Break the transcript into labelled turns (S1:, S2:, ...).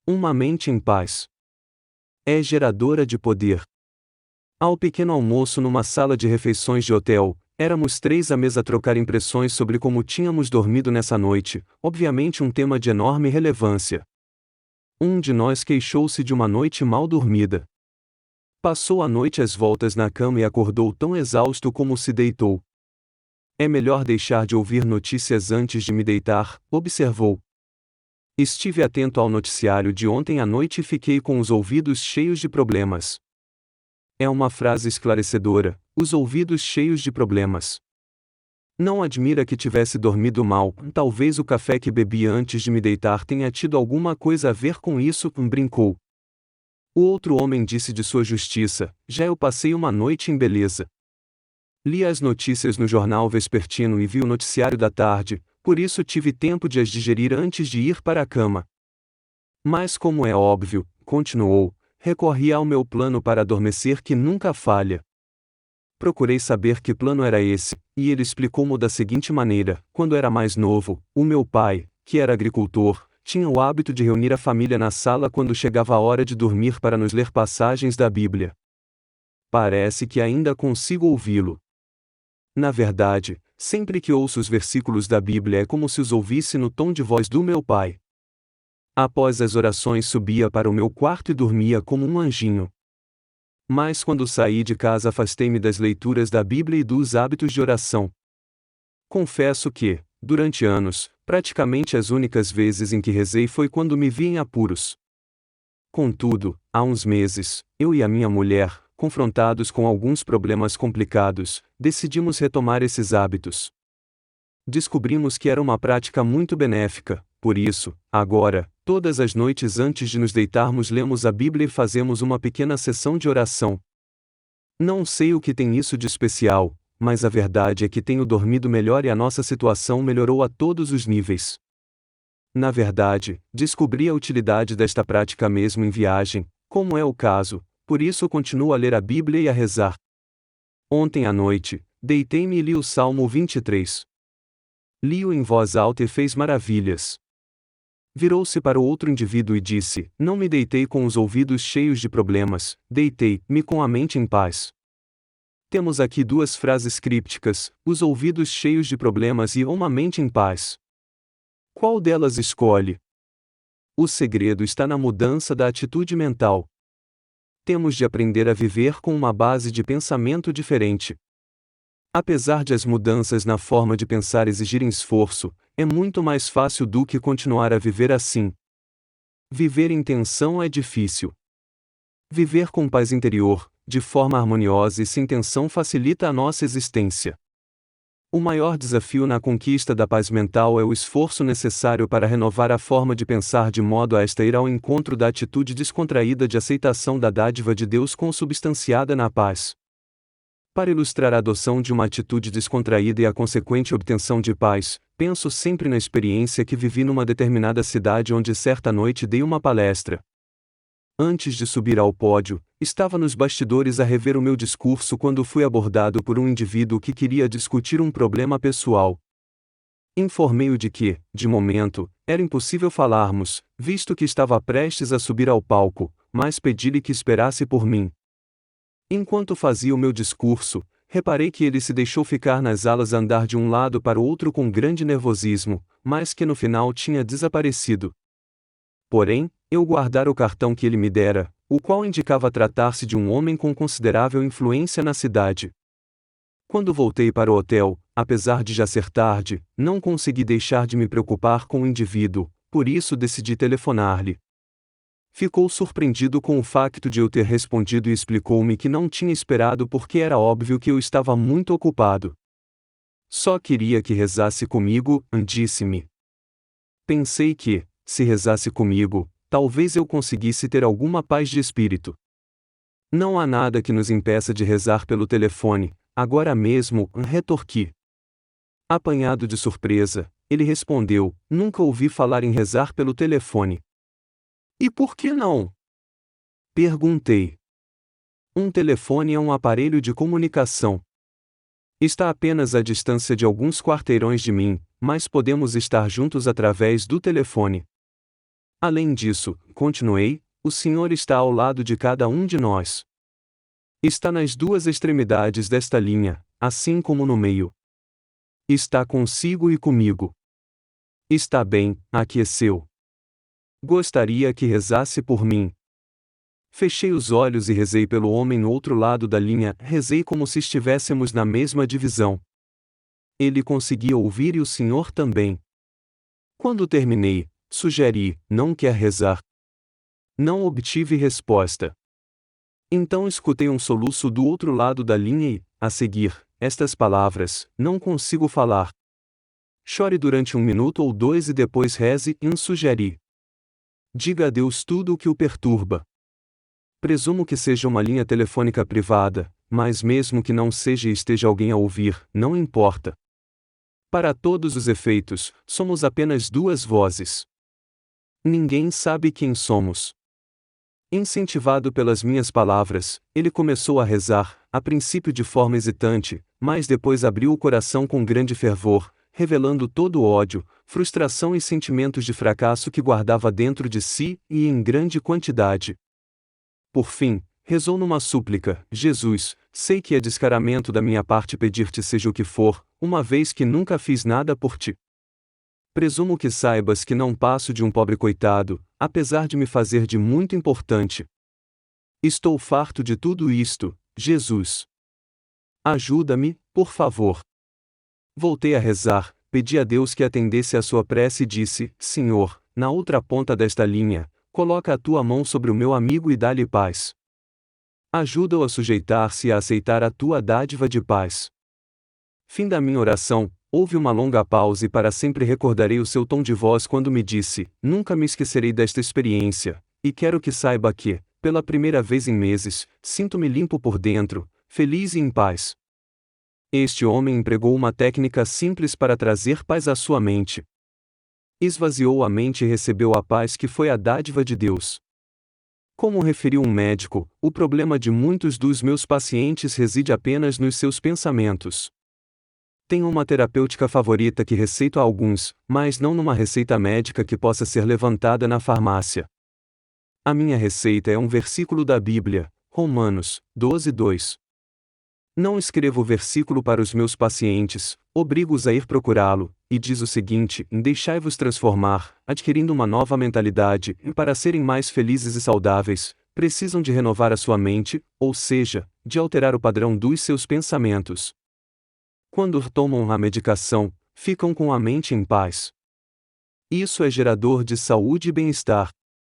S1: Uma mente em paz é geradora de poder. Ao pequeno almoço numa sala de refeições de hotel, éramos 3 à mesa a trocar impressões sobre como tínhamos dormido nessa noite, obviamente um tema de enorme relevância. Um de nós queixou-se de uma noite mal dormida. Passou a noite às voltas na cama e acordou tão exausto como se deitou. É melhor deixar de ouvir notícias antes de me deitar, observou. Estive atento ao noticiário de ontem à noite e fiquei com os ouvidos cheios de problemas. É uma frase esclarecedora, os ouvidos cheios de problemas. Não admira que tivesse dormido mal, talvez o café que bebi antes de me deitar tenha tido alguma coisa a ver com isso, brincou. O outro homem disse de sua justiça, já eu passei uma noite em beleza. Li as notícias no jornal vespertino e vi o noticiário da tarde, por isso tive tempo de as digerir antes de ir para a cama. Mas como é óbvio, continuou, recorri ao meu plano para adormecer que nunca falha. Procurei saber que plano era esse, e ele explicou-mo da seguinte maneira: quando era mais novo, o meu pai, que era agricultor, tinha o hábito de reunir a família na sala quando chegava a hora de dormir para nos ler passagens da Bíblia. Parece que ainda consigo ouvi-lo. Na verdade, sempre que ouço os versículos da Bíblia é como se os ouvisse no tom de voz do meu pai. Após as orações subia para o meu quarto e dormia como um anjinho. Mas quando saí de casa afastei-me das leituras da Bíblia e dos hábitos de oração. Confesso que, durante anos, praticamente as únicas vezes em que rezei foi quando me vi em apuros. Contudo, há uns meses, eu e a minha mulher, confrontados com alguns problemas complicados, decidimos retomar esses hábitos. Descobrimos que era uma prática muito benéfica, por isso, agora, todas as noites antes de nos deitarmos lemos a Bíblia e fazemos uma pequena sessão de oração. Não sei o que tem isso de especial, mas a verdade é que tenho dormido melhor e a nossa situação melhorou a todos os níveis. Na verdade, descobri a utilidade desta prática mesmo em viagem, como é o caso, por isso continuo a ler a Bíblia e a rezar. Ontem à noite, deitei-me e li o Salmo 23. Li-o em voz alta e fez maravilhas. Virou-se para o outro indivíduo e disse: não me deitei com os ouvidos cheios de problemas, deitei-me com a mente em paz. Temos aqui 2 frases crípticas, os ouvidos cheios de problemas e uma mente em paz. Qual delas escolhe? O segredo está na mudança da atitude mental. Temos de aprender a viver com uma base de pensamento diferente. Apesar de as mudanças na forma de pensar exigirem esforço, é muito mais fácil do que continuar a viver assim. Viver em tensão é difícil. Viver com paz interior, de forma harmoniosa e sem tensão facilita a nossa existência. O maior desafio na conquista da paz mental é o esforço necessário para renovar a forma de pensar de modo a esta ir ao encontro da atitude descontraída de aceitação da dádiva de Deus consubstanciada na paz. Para ilustrar a adoção de uma atitude descontraída e a consequente obtenção de paz, penso sempre na experiência que vivi numa determinada cidade onde certa noite dei uma palestra. Antes de subir ao pódio, estava nos bastidores a rever o meu discurso quando fui abordado por um indivíduo que queria discutir um problema pessoal. Informei-o de que, de momento, era impossível falarmos, visto que estava prestes a subir ao palco, mas pedi-lhe que esperasse por mim. Enquanto fazia o meu discurso, reparei que ele se deixou ficar nas alas a andar de um lado para o outro com grande nervosismo, mas que no final tinha desaparecido. Porém, eu guardara o cartão que ele me dera, o qual indicava tratar-se de um homem com considerável influência na cidade. Quando voltei para o hotel, apesar de já ser tarde, não consegui deixar de me preocupar com o indivíduo, por isso decidi telefonar-lhe. Ficou surpreendido com o facto de eu ter respondido e explicou-me que não tinha esperado porque era óbvio que eu estava muito ocupado. Só queria que rezasse comigo, disse-me. Pensei que, se rezasse comigo, talvez eu conseguisse ter alguma paz de espírito. Não há nada que nos impeça de rezar pelo telefone, agora mesmo, retorqui. Apanhado de surpresa, ele respondeu: nunca ouvi falar em rezar pelo telefone. E por que não? Perguntei. Um telefone é um aparelho de comunicação. Está apenas à distância de alguns quarteirões de mim, mas podemos estar juntos através do telefone. Além disso, continuei, o Senhor está ao lado de cada um de nós. Está nas duas extremidades desta linha, assim como no meio. Está consigo e comigo. Está bem, aqueceu. Gostaria que rezasse por mim. Fechei os olhos e rezei pelo homem no outro lado da linha, rezei como se estivéssemos na mesma divisão. Ele conseguia ouvir e o Senhor também. Quando terminei, sugeri: não quer rezar? Não obtive resposta. Então escutei um soluço do outro lado da linha e, a seguir, estas palavras: não consigo falar. Chore durante 1 minuto ou 2 e depois reze, e sugeri. Diga a Deus tudo o que o perturba. Presumo que seja uma linha telefônica privada, mas mesmo que não seja e esteja alguém a ouvir, não importa. Para todos os efeitos, somos apenas duas vozes. Ninguém sabe quem somos. Incentivado pelas minhas palavras, ele começou a rezar, a princípio de forma hesitante, mas depois abriu o coração com grande fervor, revelando todo o ódio, frustração e sentimentos de fracasso que guardava dentro de si, e em grande quantidade. Por fim, rezou numa súplica: Jesus, sei que é descaramento da minha parte pedir-te seja o que for, uma vez que nunca fiz nada por ti. Presumo que saibas que não passo de um pobre coitado, apesar de me fazer de muito importante. Estou farto de tudo isto, Jesus. Ajuda-me, por favor. Voltei a rezar, pedi a Deus que atendesse à sua prece e disse: Senhor, na outra ponta desta linha, coloca a tua mão sobre o meu amigo e dá-lhe paz. Ajuda-o a sujeitar-se e a aceitar a tua dádiva de paz. Fim da minha oração, houve uma longa pausa e para sempre recordarei o seu tom de voz quando me disse: nunca me esquecerei desta experiência, e quero que saiba que, pela primeira vez em meses, sinto-me limpo por dentro, feliz e em paz. Este homem empregou uma técnica simples para trazer paz à sua mente. Esvaziou a mente e recebeu a paz que foi a dádiva de Deus. Como referiu um médico, o problema de muitos dos meus pacientes reside apenas nos seus pensamentos. Tenho uma terapêutica favorita que receito a alguns, mas não numa receita médica que possa ser levantada na farmácia. A minha receita é um versículo da Bíblia, Romanos 12:2. Não escrevo o versículo para os meus pacientes, obrigo-os a ir procurá-lo, e diz o seguinte: deixai-vos transformar, adquirindo uma nova mentalidade, e para serem mais felizes e saudáveis, precisam de renovar a sua mente, ou seja, de alterar o padrão dos seus pensamentos. Quando tomam a medicação, ficam com a mente em paz. Isso é gerador de saúde e bem-estar.